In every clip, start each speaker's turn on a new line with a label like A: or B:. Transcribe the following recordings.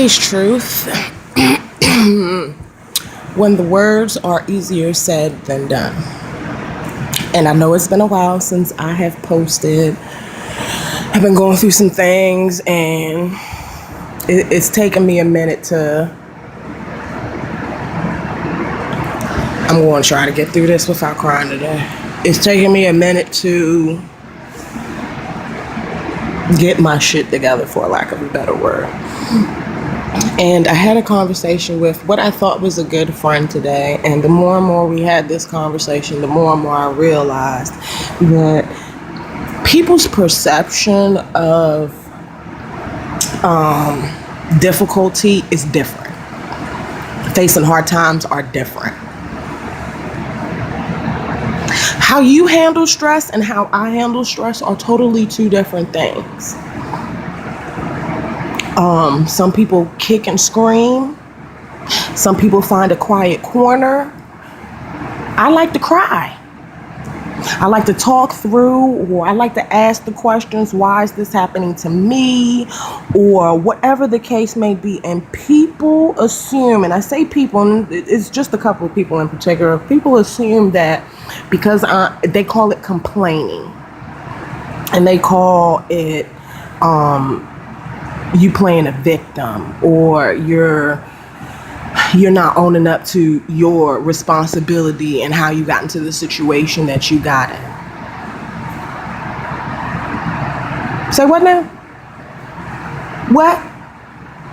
A: It's truth when the words are easier said than done. And I know it's been a while since I have posted. I've been going through some things and it's taken me a minute to. I'm going to try to get through this without crying today. It's taken me a minute to get my shit together, for lack of a better word. And I had a conversation with what I thought was a good friend today. And the more and more we had this conversation, the more and more I realized that people's perception of difficulty is different. Facing hard times are different. How you handle stress and how I handle stress are totally two different things. Some people kick and scream. Some people find a quiet corner. I like to cry. I like to talk through, or I like to ask the questions, why is this happening to me? Or whatever the case may be. And people assume, and I say people, and it's just a couple of people in particular, people assume that because they call it complaining. And they call it you playing a victim, or you're not owning up to your responsibility and how you got into the situation that you got in. Say what now? What?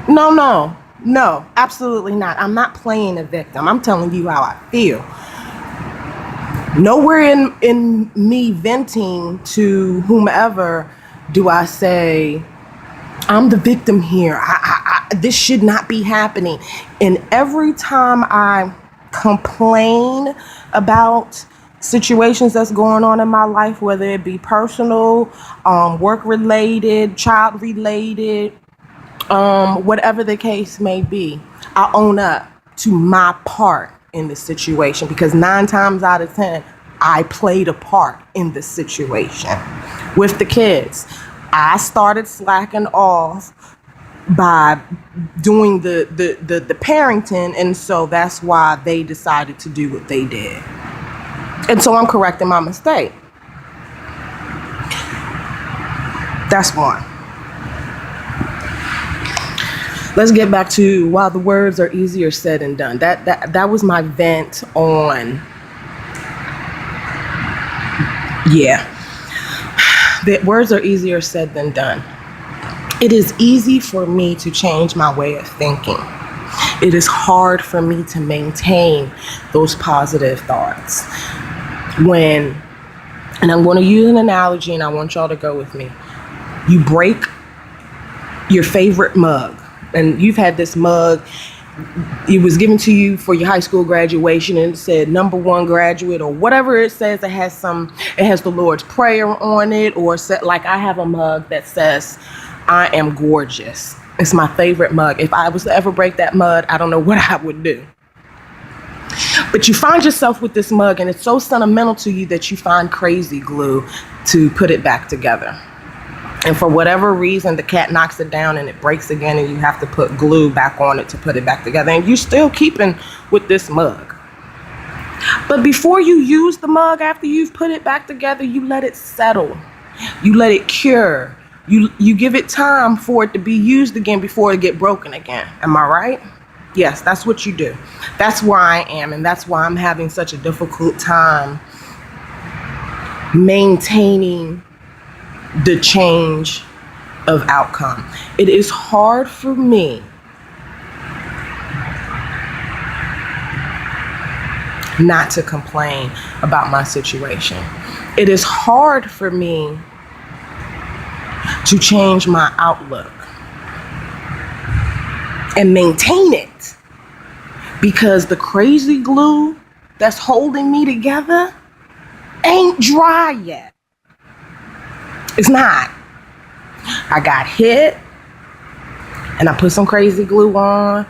A: No, absolutely not. I'm not playing a victim. I'm telling you how I feel. Nowhere in me venting to whomever do I say, I'm the victim here. This should not be happening. And every time I complain about situations that's going on in my life, whether it be personal, work-related, child-related, whatever the case may be, I own up to my part in the situation, because 9 times out of 10, I played a part in the situation. With the kids, I started slacking off by doing the parenting, and so that's why they decided to do what they did. And so I'm correcting my mistake. That's one. Let's get back to while the words are easier said than done. That was my vent on. Yeah. The words are easier said than done. It is easy for me to change my way of thinking. It is hard for me to maintain those positive thoughts. And I'm going to use an analogy, and I want y'all to go with me. You break your favorite mug, and you've had this mug. It was given to you for your high school graduation, and it said #1 graduate, or whatever it says. It has the Lord's Prayer on it, or like I have a mug that says, I am gorgeous. It's my favorite mug. If I was to ever break that mug, I don't know what I would do. But you find yourself with this mug, and it's so sentimental to you that you find crazy glue to put it back together. And for whatever reason, the cat knocks it down and it breaks again, and you have to put glue back on it to put it back together. And you're still keeping with this mug. But before you use the mug, after you've put it back together, you let it settle. You let it cure. You give it time for it to be used again before it get broken again. Am I right? Yes, that's what you do. That's where I am, and that's why I'm having such a difficult time maintaining the change of outcome. It is hard for me not to complain about my situation. It is hard for me to change my outlook and maintain it, because the crazy glue that's holding me together ain't dry yet. It's not. I got hit and I put some crazy glue on,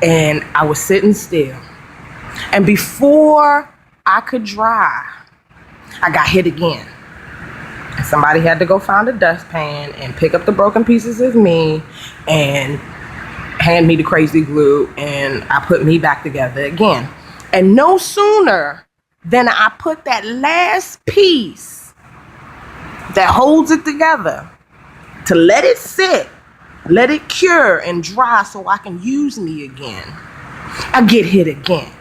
A: and I was sitting still. And before I could dry, I got hit again. And somebody had to go find a dustpan and pick up the broken pieces of me and hand me the crazy glue, and I put me back together again. And no sooner than I put that last piece that holds it together to let it sit, let it cure and dry so I can use me again, I get hit again.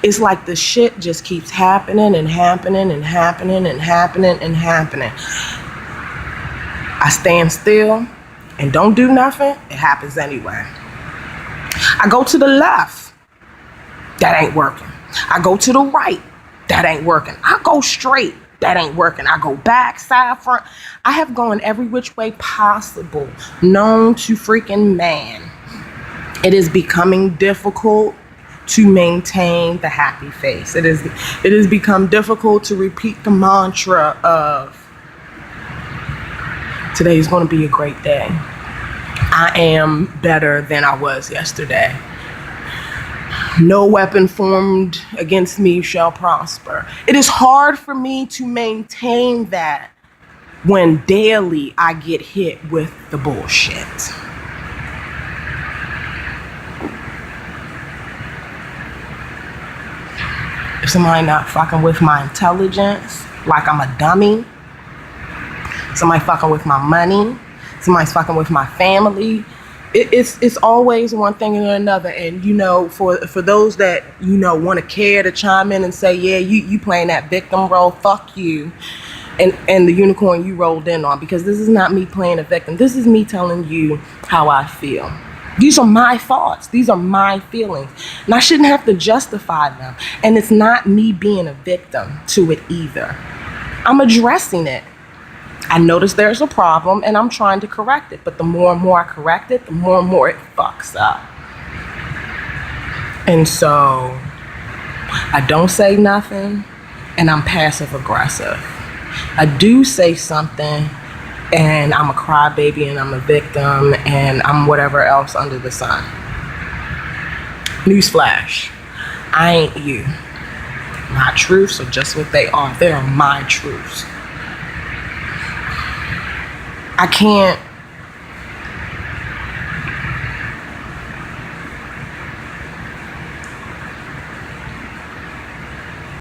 A: It's like the shit just keeps happening and happening and happening and happening and happening. I stand still and don't do nothing, it happens anyway. I go to the left, that ain't working. I go to the right, that ain't working. I go straight, that ain't working. I go back, side, front. I have gone every which way possible, known to freaking man. It is becoming difficult to maintain the happy face. It has become difficult to repeat the mantra of today's going to be a great day. I am better than I was yesterday. No weapon formed against me shall prosper. It is hard for me to maintain that when daily I get hit with the bullshit. If somebody not fucking with my intelligence, like I'm a dummy, somebody fucking with my money, somebody's fucking with my family, it's always one thing or another. And you know, for those that, you know, want to care to chime in and say, yeah, you playing that victim role, fuck you, and the unicorn you rolled in on, because this is not me playing a victim. This is me telling you how I feel. These are my thoughts. These are my feelings. And I shouldn't have to justify them. And it's not me being a victim to it either. I'm addressing it. I notice there's a problem and I'm trying to correct it. But the more and more I correct it, the more and more it fucks up. And so I don't say nothing and I'm passive aggressive. I do say something and I'm a crybaby and I'm a victim and I'm whatever else under the sun. Newsflash, I ain't you. My truths are just what they are. They are my truths. I can't